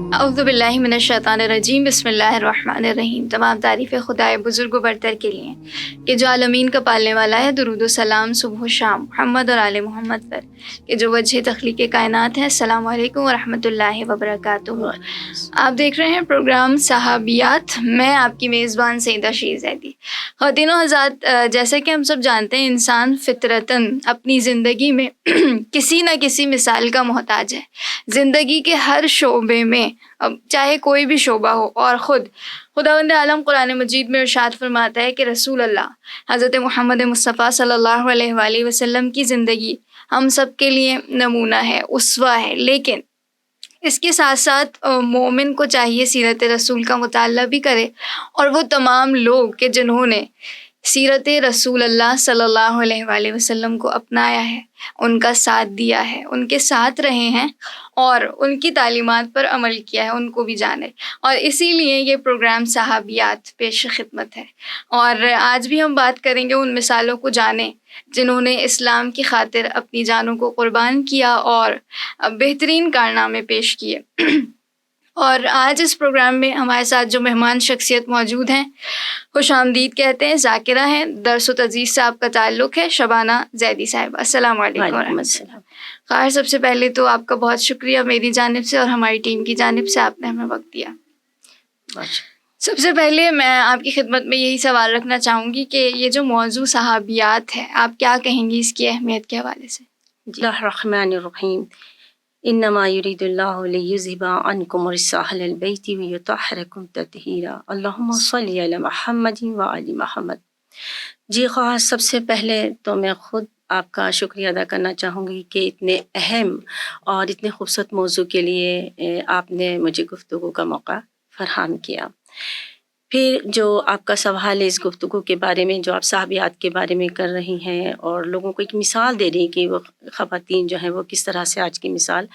اعوذ باللہ من الشیطان الرجیم، بسم اللہ الرحمن الرحیم۔ تمام تعریف خدائے بزرگ و برتر کے لیے کہ جو عالمین کا پالنے والا ہے۔ درود و سلام صبح و شام محمد اور آل محمد پر کہ جو وجہ تخلیق کائنات ہے۔ السلام علیکم ورحمۃ اللہ وبرکاتہ۔ آپ دیکھ رہے ہیں پروگرام صحابیات، میں آپ کی میزبان سیدہ شیر زیدی۔ خواتین و حضرات، جیسا کہ ہم سب جانتے ہیں، انسان فطرتاً اپنی زندگی میں کسی نہ کسی مثال کا محتاج ہے۔ زندگی کے ہر شعبے میں، چاہے کوئی بھی شعبہ ہو، اور خداوند عالم قرآن مجید میں ارشاد فرماتا ہے کہ رسول اللہ حضرت محمد مصطفیٰ صلی اللہ علیہ وآلہ وسلم کی زندگی ہم سب کے لیے نمونہ ہے، اسوہ ہے۔ لیکن اس کے ساتھ ساتھ مومن کو چاہیے سیرت رسول کا مطالعہ بھی کرے، اور وہ تمام لوگ کہ جنہوں نے سیرت رسول اللہ صلی اللہ علیہ وآلہ وسلم کو اپنایا ہے، ان کا ساتھ دیا ہے، ان کے ساتھ رہے ہیں اور ان کی تعلیمات پر عمل کیا ہے، ان کو بھی جانے۔ اور اسی لیے یہ پروگرام صحابیات پیش خدمت ہے، اور آج بھی ہم بات کریں گے ان مثالوں کو جانیں جنہوں نے اسلام کی خاطر اپنی جانوں کو قربان کیا اور بہترین کارنامے پیش کیے۔ اور آج اس پروگرام میں ہمارے ساتھ جو مہمان شخصیت موجود ہیں، خوش آمدید کہتے ہیں، ذاکرہ ہیں، درس و تدریس سے آپ کا تعلق ہے، شبانہ زیدی صاحبہ۔ السلام علیکم ورحمۃ اللہ۔ خیر، سب سے پہلے تو آپ کا بہت شکریہ میری جانب سے اور ہماری ٹیم کی جانب سے، آپ نے ہمیں وقت دیا۔ سب سے پہلے میں آپ کی خدمت میں یہی سوال رکھنا چاہوں گی کہ یہ جو موضوع صحابیات ہے، آپ کیا کہیں گی اس کی اہمیت کے حوالے سے؟ بسم اللہ الرحمن الرحیم۔ انما یرید اللہ لیذہب عنکم الرجس اہل البیت ویطہرکم تطہیرا، اللہم صلی علی محمد وآل محمد۔ جی خواہ، سب سے پہلے تو میں خود آپ کا شکریہ ادا کرنا چاہوں گی کہ اتنے اہم اور اتنے خوبصورت موضوع کے لیے آپ نے مجھے گفتگو کا موقع فراہم کیا۔ پھر جو آپ کا سوال ہے اس گفتگو کے بارے میں، جو آپ صحابیات کے بارے میں کر رہی ہیں اور لوگوں کو ایک مثال دے رہی ہیں کہ وہ خواتین جو ہیں وہ کس طرح سے آج کی مثال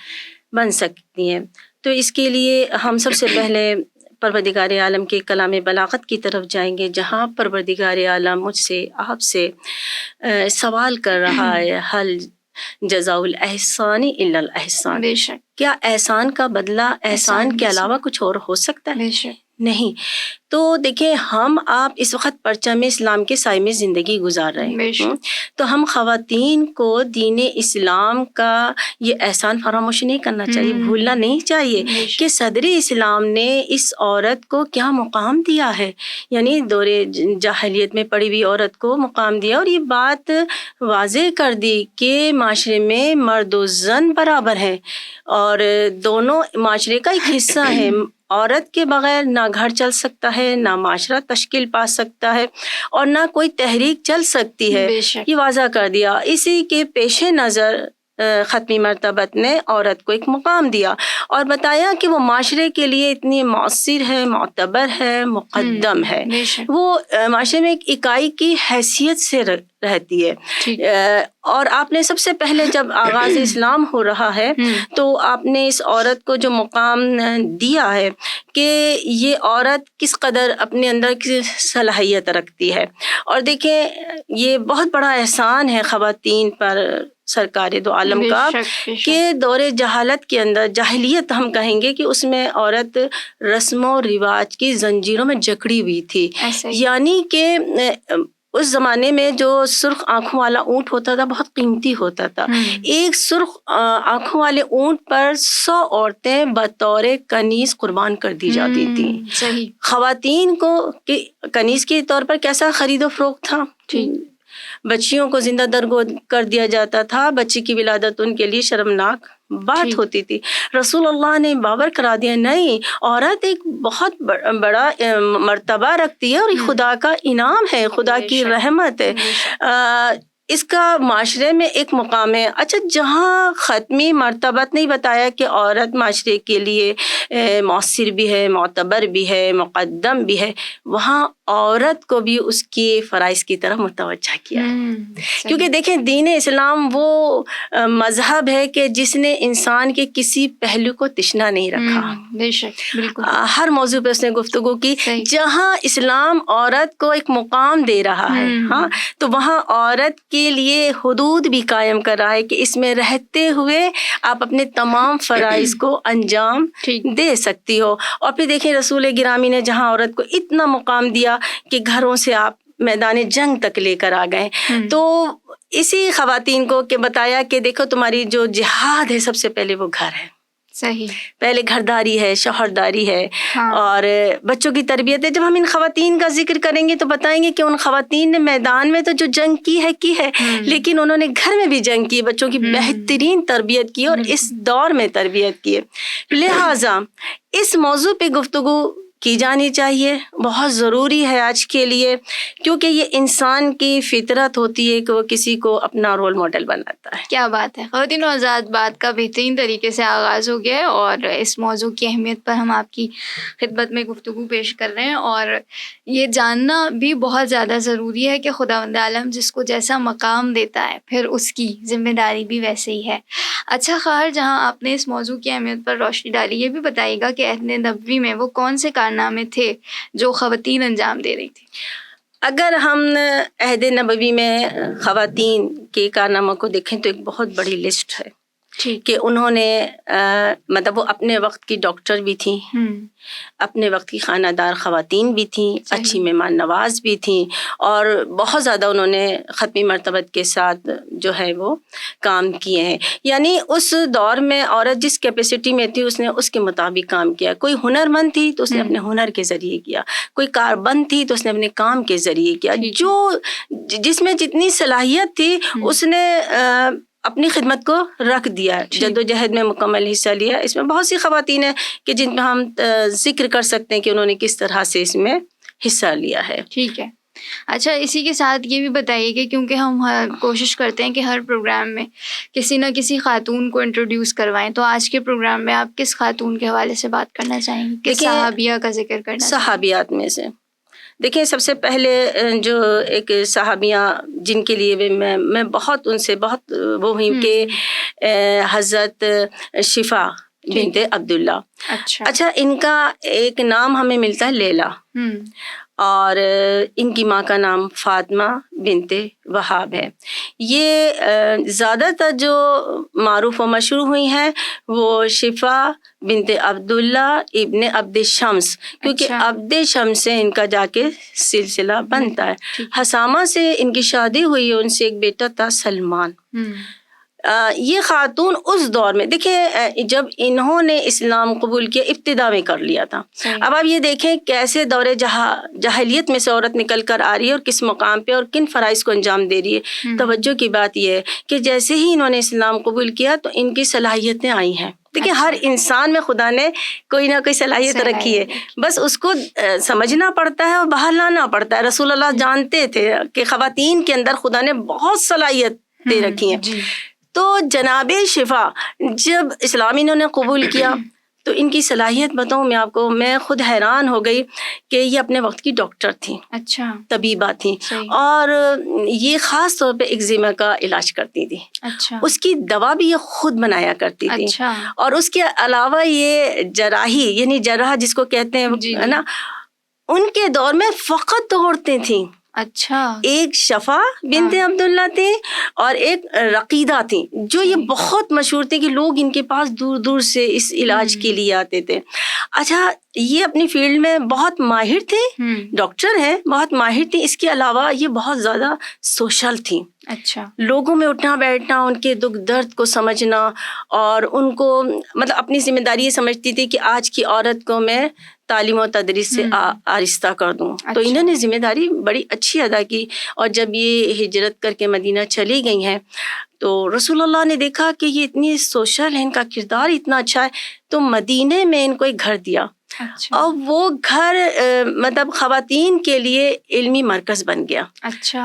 بن سکتی ہیں، تو اس کے لیے ہم سب سے پہلے پروردگار عالم کے کلام بلاغت کی طرف جائیں گے، جہاں پروردگار عالم مجھ سے، آپ سے سوال کر رہا ہے، حل جزاء الاحسان الا الاحسان، بے شک، کیا احسان کا بدلہ احسان کے علاوہ کچھ اور ہو سکتا ہے؟ بے شک، نہیں۔ تو دیکھیں، ہم آپ اس وقت پرچم اسلام کے سائے میں زندگی گزار رہے بے ہیں، شک، تو ہم خواتین کو دین اسلام کا یہ احسان فراموش نہیں کرنا چاہیے، بھولنا نہیں چاہیے بے شک، کہ صدر اسلام نے اس عورت کو کیا مقام دیا ہے، یعنی دور جاہلیت میں پڑی ہوئی عورت کو مقام دیا، اور یہ بات واضح کر دی کہ معاشرے میں مرد و زن برابر ہیں اور دونوں معاشرے کا ایک حصہ ہیں۔ عورت کے بغیر نہ گھر چل سکتا ہے، نہ معاشرہ تشکیل پا سکتا ہے، اور نہ کوئی تحریک چل سکتی ہے، بے شک، یہ واضح کر دیا۔ اسی کے پیش نظر ختمی مرتبت نے عورت کو ایک مقام دیا اور بتایا کہ وہ معاشرے کے لیے اتنی مؤثر ہے، معتبر ہے، مقدم ہے، بے شک، وہ معاشرے میں ایک اکائی کی حیثیت سے رہتی ہے۔ اور آپ نے سب سے پہلے جب آغاز اسلام ہو رہا ہے تو آپ نے اس عورت کو جو مقام دیا ہے کہ یہ عورت کس قدر اپنے اندر کی صلاحیت رکھتی ہے، اور دیکھیں یہ بہت بڑا احسان ہے خواتین پر سرکار دو عالم کا کہ دور جہالت کے اندر، جاہلیت ہم کہیں گے کہ اس میں عورت رسم و رواج کی زنجیروں میں جکڑی ہوئی تھی، یعنی کہ اس زمانے میں جو سرخ آنکھوں والا اونٹ ہوتا تھا بہت قیمتی ہوتا تھا، ایک سرخ آنکھوں والے اونٹ پر 100 عورتیں بطور کنیز قربان کر دی جاتی تھیں۔ خواتین کو کنیز کے طور پر کیسا خرید و فروخت تھا، بچیوں کو زندہ درگور کر دیا جاتا تھا، بچی کی ولادت ان کے لیے شرمناک بات ہوتی تھی۔ رسول اللہ نے باور کرا دیا، نہیں، عورت ایک بہت بڑا مرتبہ رکھتی ہے اور یہ خدا کا انعام ہے، خدا کی رحمت ہے، اس کا معاشرے میں ایک مقام ہے۔ اچھا، جہاں ختمی مرتبت نہیں بتایا کہ عورت معاشرے کے لیے مؤثر بھی ہے، معتبر بھی ہے، مقدم بھی ہے، وہاں عورت کو بھی اس کے فرائض کی طرف متوجہ کیا، کیونکہ دیکھیں دین اسلام وہ مذہب ہے کہ جس نے انسان کے کسی پہلو کو تشنا نہیں رکھا۔ بے شک، بالکل، ہر موضوع پہ اس نے گفتگو کی۔ جہاں اسلام عورت کو ایک مقام دے رہا ہے، ہاں، تو وہاں عورت کی کے لیے حدود بھی قائم کر رہا ہے کہ اس میں رہتے ہوئے آپ اپنے تمام فرائض کو انجام دے سکتی ہو. اور پھر دیکھیں رسول گرامی نے جہاں عورت کو اتنا مقام دیا کہ گھروں سے آپ میدان جنگ تک لے کر آ گئے، تو اسی خواتین کو کہ بتایا کہ دیکھو تمہاری جو جہاد ہے سب سے پہلے وہ گھر ہے. صحیح. پہلے گھرداری ہے، شوہرداری ہے، اور بچوں کی تربیت ہے. جب ہم ان خواتین کا ذکر کریں گے تو بتائیں گے کہ ان خواتین نے میدان میں تو جو جنگ کی ہے لیکن انہوں نے گھر میں بھی جنگ کی، بچوں کی بہترین تربیت کی اور اس دور میں تربیت کی. لہٰذا اس موضوع پہ گفتگو کی جانی چاہیے، بہت ضروری ہے آج کے لیے، کیونکہ یہ انسان کی فطرت ہوتی ہے کہ وہ کسی کو اپنا رول ماڈل بناتا ہے. کیا بات ہے. خواتین و آزاد بات کا بہترین طریقے سے آغاز ہو گیا ہے اور اس موضوع کی اہمیت پر ہم آپ کی خدمت میں گفتگو پیش کر رہے ہیں، اور یہ جاننا بھی بہت زیادہ ضروری ہے کہ خداوند عالم جس کو جیسا مقام دیتا ہے پھر اس کی ذمہ داری بھی ویسے ہی ہے. اچھا خواہر، جہاں آپ نے اس موضوع کی اہمیت پر روشنی ڈالی، یہ بھی بتائیے گا کہ عہد نبوی میں وہ کون سے کارنامے تھے جو خواتین انجام دے رہی تھی؟ اگر ہم عہد نبوی میں خواتین کے کارناموں کو دیکھیں تو ایک بہت بڑی لسٹ ہے کہ انہوں نے مطلب وہ اپنے وقت کی ڈاکٹر بھی تھیں، اپنے وقت کی خانہ دار خواتین بھی تھیں، اچھی مہمان نواز بھی تھیں، اور بہت زیادہ انہوں نے ختمی مرتبت کے ساتھ جو ہے وہ کام کیے ہیں. یعنی اس دور میں عورت جس کیپیسٹی میں تھی اس نے اس کے مطابق کام کیا. کوئی ہنرمند تھی تو اس نے اپنے ہنر کے ذریعے کیا، کوئی کاربند تھی تو اس نے اپنے کام کے ذریعے کیا. جو جس میں جتنی صلاحیت تھی اس نے اپنی خدمت کو رکھ دیا، جد و جہد میں مکمل حصہ لیا. اس میں بہت سی خواتین ہیں کہ جن پہ ہم ذکر کر سکتے ہیں کہ انہوں نے کس طرح سے اس میں حصہ لیا ہے. ٹھیک ہے. اچھا، اسی کے ساتھ یہ بھی بتائیے کہ کیونکہ ہم کوشش کرتے ہیں کہ ہر پروگرام میں کسی نہ کسی خاتون کو انٹروڈیوس کروائیں، تو آج کے پروگرام میں آپ کس خاتون کے حوالے سے بات کرنا چاہیں گے؟ کس صحابیہ کا ذکر کرنا؟ صحابیات میں سے دیکھیں سب سے پہلے جو ایک صحابیہ جن کے لیے میں بہت ان سے بہت وہ ہوئی کہ حضرت شفا بنت عبداللہ. اچھا، ان کا ایک نام ہمیں ملتا ہے لیلا، اور ان کی ماں کا نام فاطمہ بنت وہاب ہے. یہ زیادہ تر جو معروف و مشہور ہوئی ہیں وہ شفا بنت عبداللہ ابن عبد شمس، کیونکہ عبد شمس سے ان کا جا کے سلسلہ بنتا ہے. حسامہ سے ان کی شادی ہوئی، ان سے ایک بیٹا تھا سلمان. یہ خاتون اس دور میں دیکھیں جب انہوں نے اسلام قبول کیا ابتدا میں کر لیا تھا. اب آپ یہ دیکھیں کیسے دور جاہلیت میں سے عورت نکل کر آ رہی ہے اور کس مقام پہ اور کن فرائض کو انجام دے رہی ہے. توجہ کی بات یہ ہے کہ جیسے ہی انہوں نے اسلام قبول کیا تو ان کی صلاحیتیں آئی ہیں. دیکھیں ہر انسان میں خدا نے کوئی نہ کوئی صلاحیت رکھی ہے، بس اس کو سمجھنا پڑتا ہے اور باہر لانا پڑتا ہے. رسول اللہ جانتے تھے کہ خواتین کے اندر خدا نے بہت صلاحیتیں رکھی ہیں. تو جناب شفا جب اسلام انہوں نے قبول کیا تو ان کی صلاحیت بتاؤں میں آپ کو، میں خود حیران ہو گئی کہ یہ اپنے وقت کی ڈاکٹر تھیں، طبیبہ تھیں، اور یہ خاص طور پہ ایگزیما کا علاج کرتی تھی. اس کی دوا بھی یہ خود بنایا کرتی تھی. اور اس کے علاوہ یہ جراحی یعنی جراح جس کو کہتے ہیں نا، ان کے دور میں فقط دو عورتیں تھیں. ایک شفا بنت عبداللہ تھی اور ایک رقیدہ تھی، جو یہ بہت مشہور تھے کہ لوگ ان کے پاس دور دور سے اس علاج کے لیے آتے تھے. اچھا، یہ اپنی فیلڈ میں بہت ماہر تھے، ڈاکٹر ہیں، بہت ماہر تھی. اس کے علاوہ یہ بہت زیادہ سوشل تھی. لوگوں میں اٹھنا بیٹھنا، ان کے دکھ درد کو سمجھنا، اور ان کو مطلب اپنی ذمہ داری یہ سمجھتی تھی کہ آج کی عورت کو میں تعلیم و تدریس سے آرستہ کر دوں. تو انہوں نے ذمہ داری بڑی اچھی ادا کی. اور جب یہ ہجرت کر کے مدینہ چلی گئی ہیں تو رسول اللہ نے دیکھا کہ یہ اتنی سوشل ہے، ان کا کردار اتنا اچھا ہے، تو مدینے میں ان کو ایک گھر دیا. اور وہ گھر مطلب خواتین کے لیے علمی مرکز بن گیا.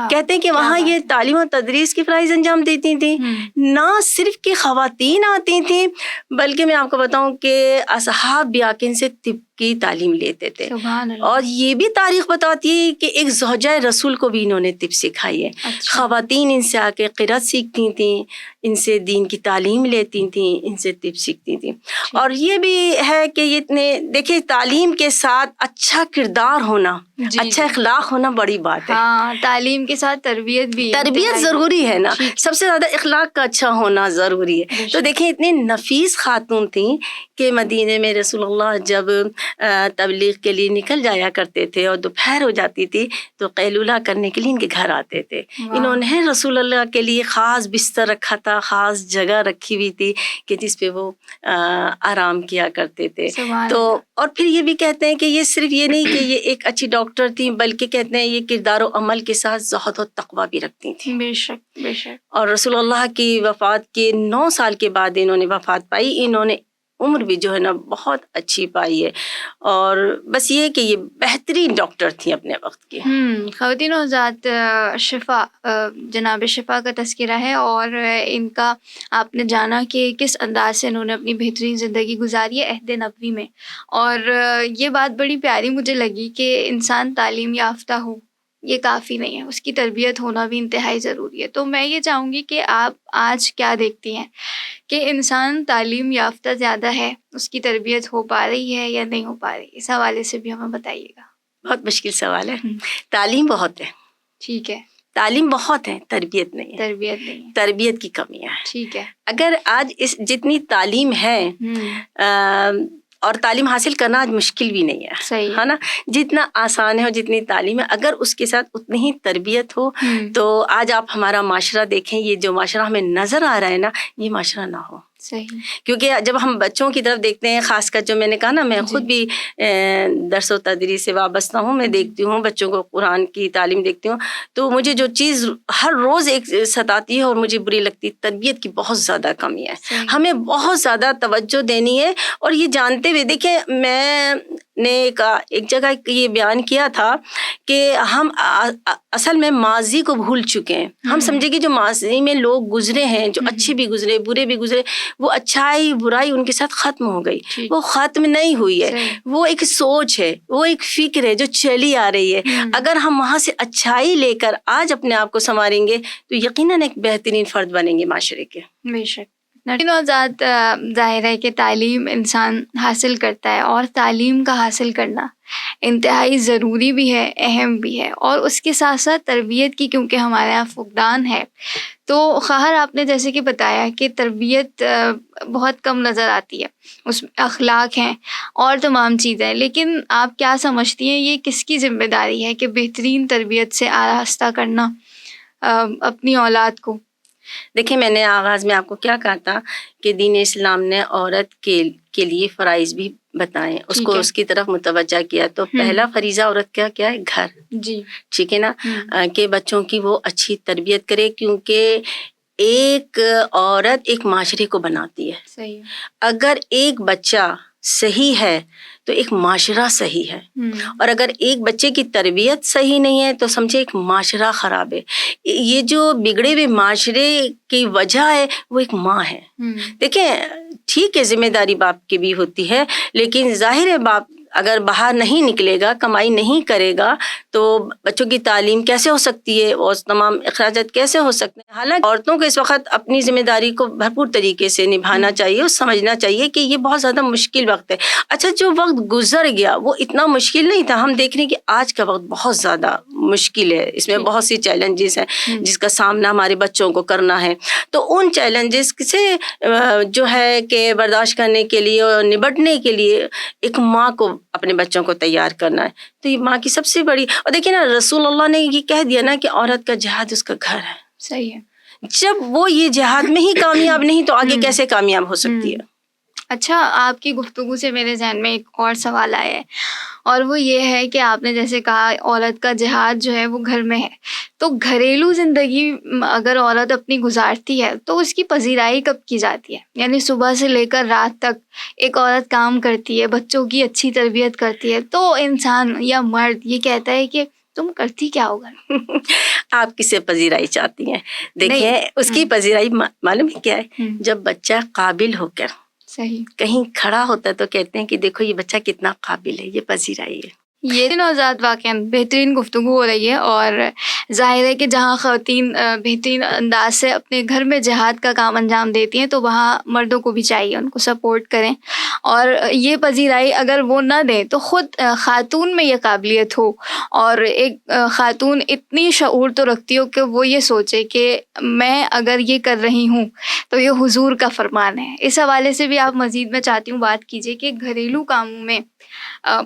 کہتے ہیں کہ وہاں یہ تعلیم و تدریس کی فرائض انجام دیتی تھیں. نہ صرف کہ خواتین آتی تھیں بلکہ میں آپ کو بتاؤں کہ اصحاب بھی آ کے ان سے طب کی تعلیم لیتے تھے. سبحان اللہ. اور یہ بھی تاریخ بتاتی ہے کہ ایک زوجہ رسول کو بھی انہوں نے طب سکھائی ہے. خواتین ان سے آ کے قرأت سیکھتی تھیں، ان سے دین کی تعلیم لیتی تھیں، ان سے طب سیکھتی تھیں. اور یہ بھی ہے کہ یہ اتنے دیکھیں تعلیم کے ساتھ اچھا کردار ہونا، اچھا اخلاق ہونا بڑی بات ہے. ہاں، تعلیم کے ساتھ تربیت بھی، تربیت ضروری ہے نا. سب سے زیادہ اخلاق کا اچھا ہونا ضروری ہے. تو دیکھیں اتنی نفیس خاتون تھیں کہ مدینے میں رسول اللہ جب تبلیغ کے لیے نکل جایا کرتے تھے اور دوپہر ہو جاتی تھی تو قیلولہ کرنے کے لیے ان کے گھر آتے تھے. انہوں نے رسول اللہ کے لیے خاص بستر رکھا تھا، خاص جگہ رکھی ہوئی تھی کہ جس پہ وہ آرام کیا کرتے تھے. تو اور پھر یہ بھی کہتے ہیں کہ یہ صرف یہ نہیں کہ یہ ایک اچھی ڈاکٹر تھی، بلکہ کہتے ہیں یہ کردار و عمل کے ساتھ زہد و تقویٰ بھی رکھتی تھیں. بے شک بے شک. اور رسول اللہ کی وفات کے 9 سال کے بعد انہوں نے وفات پائی. انہوں نے عمر بھی جو ہے نا بہت اچھی پائی ہے. اور بس یہ کہ یہ بہترین ڈاکٹر تھیں اپنے وقت کی. خواتین و حضرات، شفا، جناب شفا کا تذکرہ ہے، اور ان کا آپ نے جانا کہ کس انداز سے انہوں نے اپنی بہترین زندگی گزاری ہے عہد نبوی میں. اور یہ بات بڑی پیاری مجھے لگی کہ انسان تعلیم یافتہ ہو یہ کافی نہیں ہے، اس کی تربیت ہونا بھی انتہائی ضروری ہے. تو میں یہ چاہوں گی کہ آپ آج کیا دیکھتی ہیں کہ انسان تعلیم یافتہ زیادہ ہے، اس کی تربیت ہو پا رہی ہے یا نہیں ہو پا رہی؟ اس حوالے سے بھی ہمیں بتائیے گا. بہت مشکل سوال ہے. تعلیم بہت ہے، ٹھیک ہے، تعلیم بہت ہے، تربیت نہیں ہے. تربیت نہیں ہے، تربیت کی کمیاں ہیں. ٹھیک ہے. اگر آج جتنی تعلیم ہے اور تعلیم حاصل کرنا آج مشکل بھی نہیں ہے، صحیح ہے نا. جتنا آسان ہے اور جتنی تعلیم ہے، اگر اس کے ساتھ اتنی ہی تربیت ہو تو آج آپ ہمارا معاشرہ دیکھیں، یہ جو معاشرہ ہمیں نظر آ رہا ہے نا، یہ معاشرہ نہ ہو. صحیح. کیونکہ جب ہم بچوں کی طرف دیکھتے ہیں، خاص کر جو میں نے کہا نا، میں خود بھی درس و تدریس سے وابستہ ہوں، میں دیکھتی ہوں بچوں کو قرآن کی تعلیم دیکھتی ہوں، تو مجھے جو چیز ہر روز ایک ستاتی ہے اور مجھے بری لگتی ہے، تربیت کی بہت زیادہ کمی ہے. ہمیں بہت زیادہ توجہ دینی ہے. اور یہ جانتے ہوئے دیکھیں، میں نے ایک جگہ یہ بیان کیا تھا کہ ہم اصل میں ماضی کو بھول چکے ہیں. ہم سمجھے کہ جو ماضی میں لوگ گزرے ہیں، جو اچھے بھی گزرے برے بھی گزرے، وہ اچھائی برائی ان کے ساتھ ختم ہو گئی. وہ ختم نہیں ہوئی ہے. وہ ایک سوچ ہے، وہ ایک فکر ہے جو چلی آ رہی ہے. اگر ہم وہاں سے اچھائی لے کر آج اپنے آپ کو سنواریں گے تو یقیناً ایک بہترین فرد بنیں گے معاشرے کے. بے شک. نوزاد، ظاہر ہے کہ تعلیم انسان حاصل کرتا ہے، اور تعلیم کا حاصل کرنا انتہائی ضروری بھی ہے، اہم بھی ہے. اور اس کے ساتھ ساتھ تربیت کی کیونکہ ہمارے یہاں فقدان ہے، تو خواہر آپ نے جیسے کہ بتایا کہ تربیت بہت کم نظر آتی ہے، اس میں اخلاق ہیں اور تمام چیزیں. لیکن آپ کیا سمجھتی ہیں یہ کس کی ذمہ داری ہے کہ بہترین تربیت سے آراستہ کرنا اپنی اولاد کو؟ دیکھیں، میں نے آغاز میں آپ کو کیا کہا تھا کہ دین اسلام نے عورت کے لیے فرائض بھی بتائیں، اس کو اس کی طرف متوجہ کیا. تو پہلا فریضہ عورت کا کیا ہے؟ گھر. جی ٹھیک ہے نا، کہ بچوں کی وہ اچھی تربیت کرے، کیونکہ ایک عورت ایک معاشرے کو بناتی ہے. صحیح. اگر ایک بچہ صحیح ہے تو ایک معاشرہ صحیح ہے، اور اگر ایک بچے کی تربیت صحیح نہیں ہے تو سمجھے ایک معاشرہ خراب ہے. یہ جو بگڑے ہوئے معاشرے کی وجہ ہے وہ ایک ماں ہے. دیکھیں، ٹھیک ہے ذمہ داری باپ کی بھی ہوتی ہے، لیکن ظاہر ہے باپ اگر باہر نہیں نکلے گا، کمائی نہیں کرے گا تو بچوں کی تعلیم کیسے ہو سکتی ہے اور تمام اخراجات کیسے ہو سکتے ہیں. حالانکہ عورتوں کو اس وقت اپنی ذمہ داری کو بھرپور طریقے سے نبھانا چاہیے اور سمجھنا چاہیے کہ یہ بہت زیادہ مشکل وقت ہے. اچھا، جو وقت گزر گیا وہ اتنا مشکل نہیں تھا. ہم دیکھ رہے ہیں کہ آج کا وقت بہت زیادہ مشکل ہے، اس میں بہت سی چیلنجز ہیں جس کا سامنا ہمارے بچوں کو کرنا ہے. تو ان چیلنجز سے جو ہے کہ برداشت کرنے کے لیے اور نبٹنے کے لیے ایک ماں کو اپنے بچوں کو تیار کرنا ہے. تو یہ ماں کی سب سے بڑی، اور دیکھیں نا رسول اللہ نے یہ کہہ دیا نا کہ عورت کا جہاد اس کا گھر ہے. صحیح ہے. جب وہ یہ جہاد میں ہی کامیاب نہیں تو آگے کیسے کامیاب ہو سکتی ہے؟ اچھا، آپ کی گفتگو سے میرے ذہن میں ایک اور سوال آیا ہے، اور وہ یہ ہے کہ آپ نے جیسے کہا عورت کا جہاد جو ہے وہ گھر میں ہے، تو گھریلو زندگی اگر عورت اپنی گزارتی ہے تو اس کی پذیرائی کب کی جاتی ہے؟ یعنی صبح سے لے کر رات تک ایک عورت کام کرتی ہے، بچوں کی اچھی تربیت کرتی ہے، تو انسان یا مرد یہ کہتا ہے کہ تم کرتی کیا ہوگا؟ آپ کسے پذیرائی چاہتی ہیں؟ دیکھیں، اس کی پذیرائی معلوم ہے کیا ہے؟ جب بچہ قابل ہو کر صحیح. کہیں کھڑا ہوتا ہے تو کہتے ہیں کہ دیکھو یہ بچہ کتنا قابل ہے، یہ پذیرائی ہے. یہ نوزاد واقعاً بہترین گفتگو ہو رہی ہے، اور ظاہر ہے کہ جہاں خواتین بہترین انداز سے اپنے گھر میں جہاد کا کام انجام دیتی ہیں تو وہاں مردوں کو بھی چاہیے ان کو سپورٹ کریں، اور یہ پذیرائی اگر وہ نہ دیں تو خود خاتون میں یہ قابلیت ہو، اور ایک خاتون اتنی شعور تو رکھتی ہو کہ وہ یہ سوچے کہ میں اگر یہ کر رہی ہوں تو یہ حضور کا فرمان ہے. اس حوالے سے بھی آپ مزید میں چاہتی ہوں بات کیجیے کہ گھریلو کاموں میں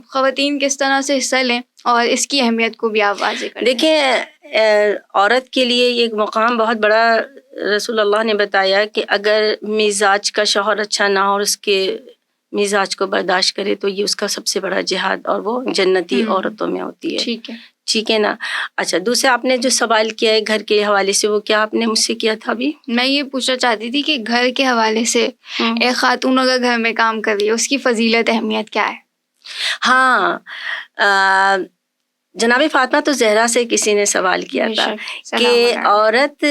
خواتین کس طرح سے حصہ لیں اور اس کی اہمیت کو بھی آپ واضح کریں. دیکھیں عورت کے لیے یہ ایک مقام بہت بڑا رسول اللہ نے بتایا کہ اگر مزاج کا شوہر اچھا نہ ہو اور اس کے مزاج کو برداشت کرے تو یہ اس کا سب سے بڑا جہاد، اور وہ جنتی عورتوں میں ہوتی ہے. ٹھیک ہے، ٹھیک ہے نا. اچھا، دوسرا آپ نے جو سوال کیا ہے گھر کے حوالے سے، وہ کیا آپ نے مجھ سے کیا تھا ابھی؟ میں یہ پوچھنا چاہتی تھی کہ گھر کے حوالے سے ایک خاتون اگر گھر میں کام کر رہی ہے اس کی فضیلت اہمیت کیا ہے؟ ہاں، جناب فاطمہ تو زہرا سے کسی نے سوال کیا تھا کہ عورت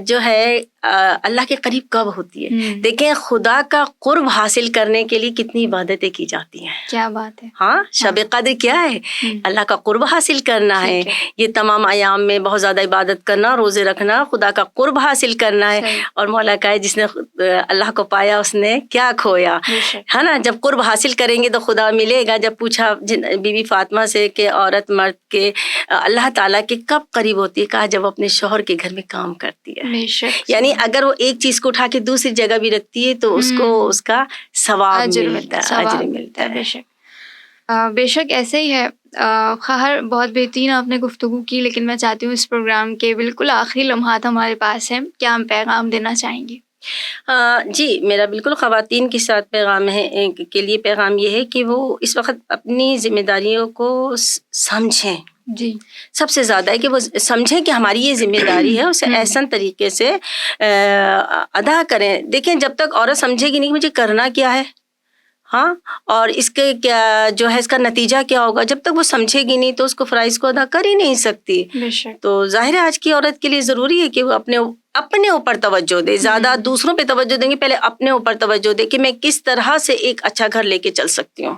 جو ہے اللہ کے قریب کب ہوتی ہے. دیکھیں خدا کا قرب حاصل کرنے کے لیے کتنی عبادتیں کی جاتی ہیں. کیا بات ہے. ہاں، شب قدر کیا ہے؟ اللہ کا قرب حاصل کرنا ہے. یہ تمام ایام میں بہت زیادہ عبادت کرنا، روزے رکھنا، خدا کا قرب حاصل کرنا ہے. اور مولا کا ہے جس نے اللہ کو پایا اس نے کیا کھویا، ہے نا. جب قرب حاصل کریں گے تو خدا ملے گا. جب پوچھا بی بی فاطمہ سے کہ عورت مرد کے اللہ تعالیٰ کے کب قریب ہوتی ہے، کہا جب اپنے شوہر کے گھر میں کام کرتی ہے. یعنی اگر وہ ایک چیز کو اٹھا کے دوسری جگہ بھی رکھتی ہے تو اس کو اس کا ثواب ملتا ہے، اجر ملتا ہے. بے شک ایسے ہی ہے. خیر بہت بہترین آپ نے گفتگو کی، لیکن میں چاہتی ہوں اس پروگرام کے بالکل آخری لمحات ہمارے پاس ہیں، کیا ہم پیغام دینا چاہیں گے؟ جی، میرا بالکل خواتین کے ساتھ پیغام ہے کے لیے پیغام یہ ہے کہ وہ اس وقت اپنی ذمہ داریوں کو سمجھیں. جی، سب سے زیادہ ہے کہ وہ سمجھیں کہ ہماری یہ ذمہ داری ہے، اسے احسن طریقے سے ادا کریں. دیکھیں جب تک عورت سمجھے گی نہیں کہ مجھے کرنا کیا ہے، ہاں، اور اس کے کیا جو ہے اس کا نتیجہ کیا ہوگا، جب تک وہ سمجھے گی نہیں تو اس کو فرائض کو ادا کر ہی نہیں سکتی. تو ظاہر ہے آج کی عورت کے لیے ضروری ہے کہ وہ اپنے اوپر توجہ دے. زیادہ دوسروں پہ توجہ دیں گے، پہلے اپنے اوپر توجہ دے کہ میں کس طرح سے ایک اچھا گھر لے کے چل سکتی ہوں.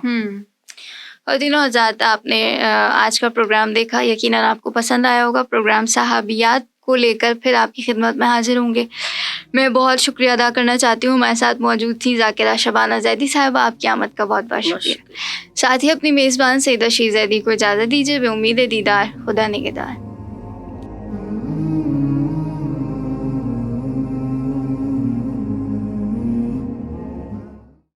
اور دنوں حضرات، آپ نے آج کا پروگرام دیکھا، یقیناً آپ کو پسند آیا ہوگا. پروگرام صحابیات کو لے کر پھر آپ کی خدمت میں حاضر ہوں گے. میں بہت شکریہ ادا کرنا چاہتی ہوں. ہمارے ساتھ موجود تھی ذاکرہ شبانہ زیدی صاحبہ، آپ کی آمد کا بہت بہت شکریہ. ساتھ ہی اپنی میزبان سیدہ شیخ زیدی کو اجازت دیجیے، بے امید دیدار. خدا نگہدار.